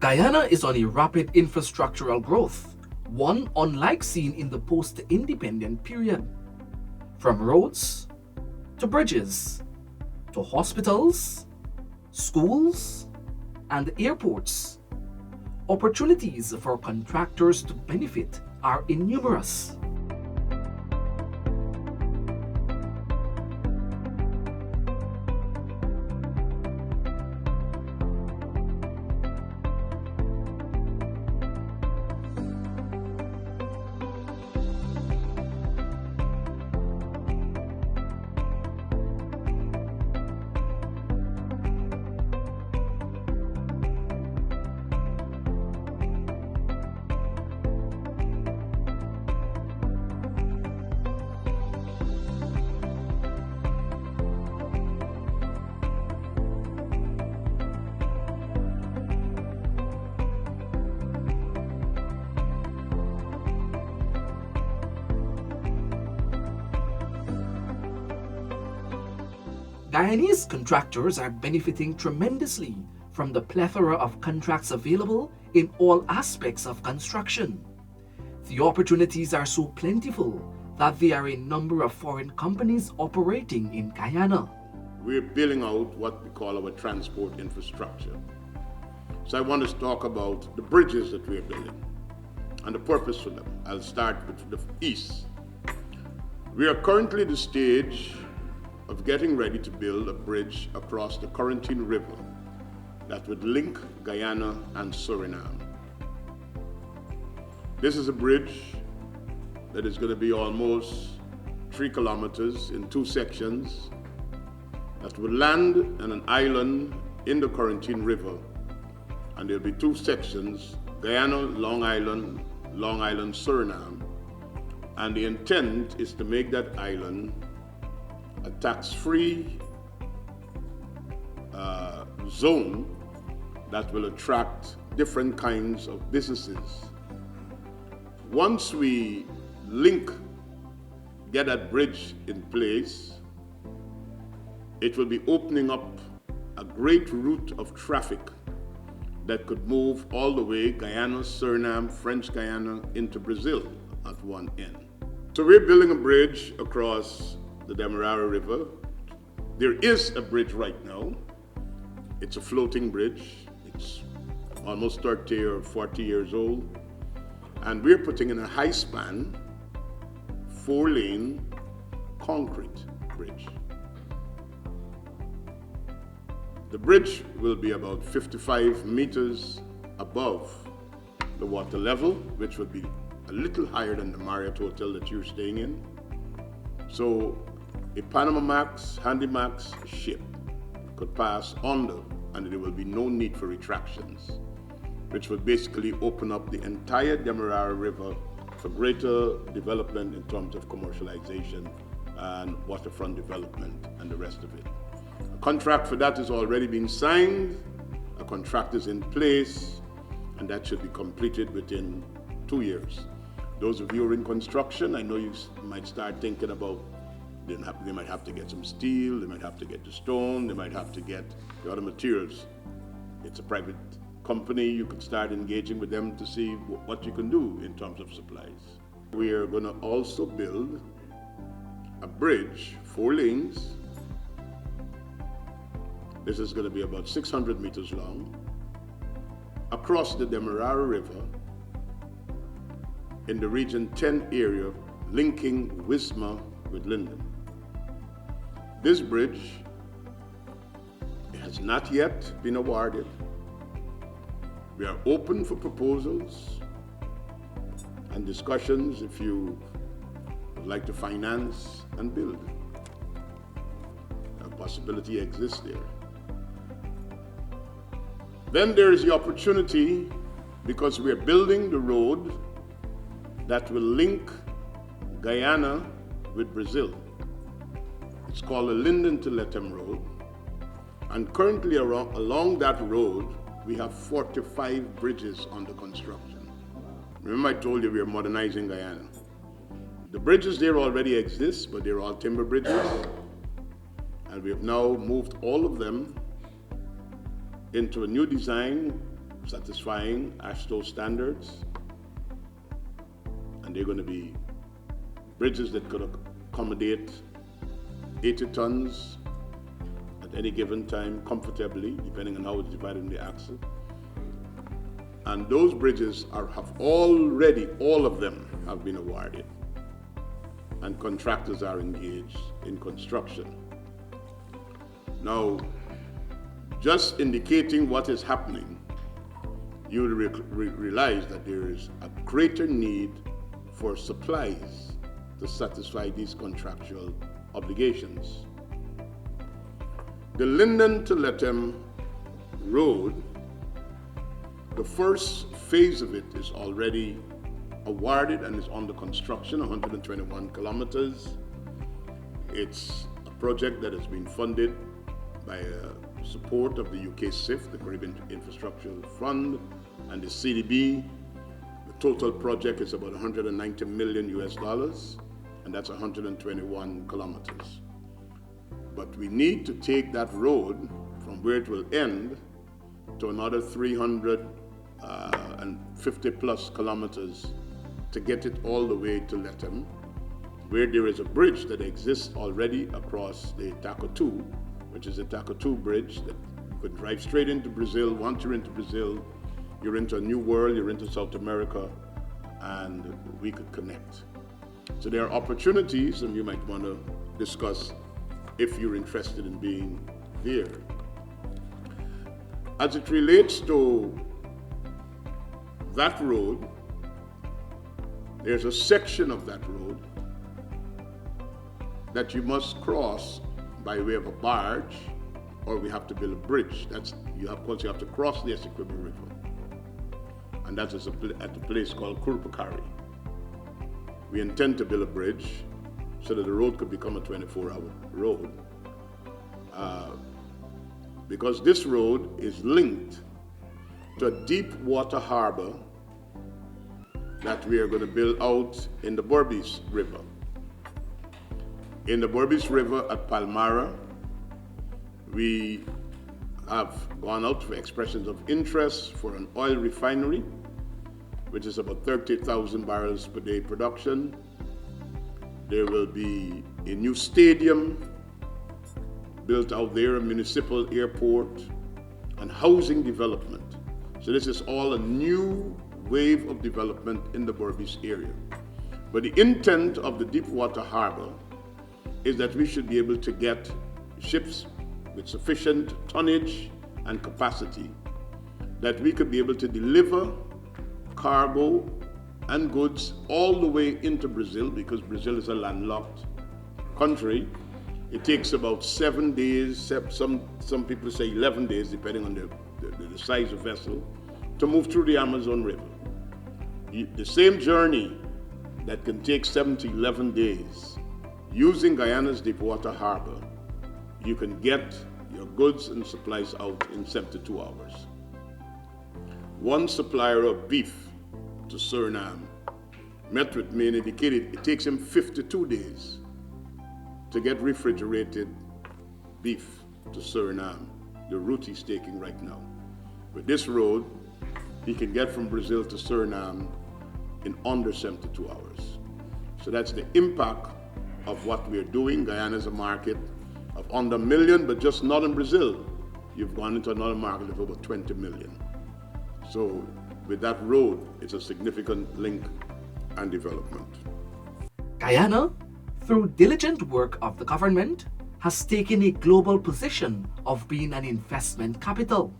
Guyana is on a rapid infrastructural growth, one unlike seen in the post-independent period. From roads to bridges to hospitals, schools, and airports, opportunities for contractors to benefit are innumerous. Guyanese contractors are benefiting tremendously from the plethora of contracts available in all aspects of construction. The opportunities are so plentiful that there are a number of foreign companies operating in Guyana. We're building out what we call our transport infrastructure. So I want to talk about the bridges that we're building and the purpose for them. I'll start with the east. We are currently at the stage of getting ready to build a bridge across the Corentyne River that would link Guyana and Suriname. This is a bridge that is going to be almost 3 kilometers in 2 sections that will land on an island in the Corentyne River, and there'll be 2 sections, Guyana, Long Island, Suriname, and the intent is to make that island a tax-free zone that will attract different kinds of businesses. Once we get that bridge in place, it will be opening up a great route of traffic that could move all the way Guyana, Suriname, French Guyana into Brazil at one end. So we're building a bridge across the Demerara River. There is a bridge right now. It's a floating bridge. It's almost 30 or 40 years old. And we're putting in a high span, 4-lane concrete bridge. The bridge will be about 55 meters above the water level, which would be a little higher than the Marriott Hotel that you're staying in. So a Panamax, Handymax ship could pass under, and there will be no need for retractions, which would basically open up the entire Demerara River for greater development in terms of commercialization and waterfront development and the rest of it. A contract for that has already been signed, a contract is in place, and that should be completed within 2 years. Those of you who are in construction, I know you might start thinking about they might have to get some steel, they might have to get the stone, they might have to get the other materials. It's a private company, you could start engaging with them to see what you can do in terms of supplies. We are going to also build a bridge, 4 lanes. This is going to be about 600 meters long, across the Demerara River in the Region 10 area, linking Wismar with Linden. This bridge has not yet been awarded. We are open for proposals and discussions if you would like to finance and build. A possibility exists there. Then there is the opportunity, because we are building the road that will link Guyana with Brazil. It's called the Linden to Lethem Road. And currently along that road, we have 45 bridges under construction. Remember I told you we are modernizing Guyana. The bridges there already exist, but they're all timber bridges. And we have now moved all of them into a new design satisfying AASHTO standards, and they're going to be bridges that could accommodate 80 tons at any given time comfortably, depending on how it's divided in the axle. And those bridges have already, all of them have been awarded, and contractors are engaged in construction. Now, just indicating what is happening, you will realize that there is a greater need for supplies to satisfy these contractual obligations. The Linden to Lethem Road, the first phase of it is already awarded and is under construction, 121 kilometers. It's a project that has been funded by support of the UK CIF, the Caribbean Infrastructure Fund, and the CDB. The total project is about 190 million US dollars, and that's 121 kilometers. But we need to take that road from where it will end to another 350 plus kilometers to get it all the way to Lethem, where there is a bridge that exists already across the Takatu, which is the Takatu Bridge that you could drive straight into Brazil. Once you're into Brazil, you're into a new world, you're into South America, and we could connect. So there are opportunities, and you might want to discuss if you're interested in being there. As it relates to that road, there's a section of that road that you must cross by way of a barge, or we have to build a bridge. You have to cross the Essequibo River, and that is at a place called Kurupakari. We intend to build a bridge so that the road could become a 24-hour road, because this road is linked to a deep water harbor that we are going to build out in the Berbice River. In the Berbice River at Palmyra, we have gone out for expressions of interest for an oil refinery, which is about 30,000 barrels per day production. There will be a new stadium built out there, a municipal airport, and housing development. So this is all a new wave of development in the Berbice area. But the intent of the deep water harbor is that we should be able to get ships with sufficient tonnage and capacity that we could be able to deliver cargo and goods all the way into Brazil, because Brazil is a landlocked country. It takes about 7 days, some people say 11 days, depending on the size of vessel, to move through the Amazon River. The same journey that can take 7 to 11 days, using Guyana's deepwater harbor, you can get your goods and supplies out in 72 hours. One supplier of beef to Suriname met with me and indicated it takes him 52 days to get refrigerated beef to Suriname, the route he's taking right now. With this road, he can get from Brazil to Suriname in under 72 hours. So that's the impact of what we're doing. Guyana is a market of under a million, but just not in Brazil. You've gone into another market of over 20 million. So with that road, it's a significant link and development. Guyana, through diligent work of the government, has taken a global position of being an investment capital.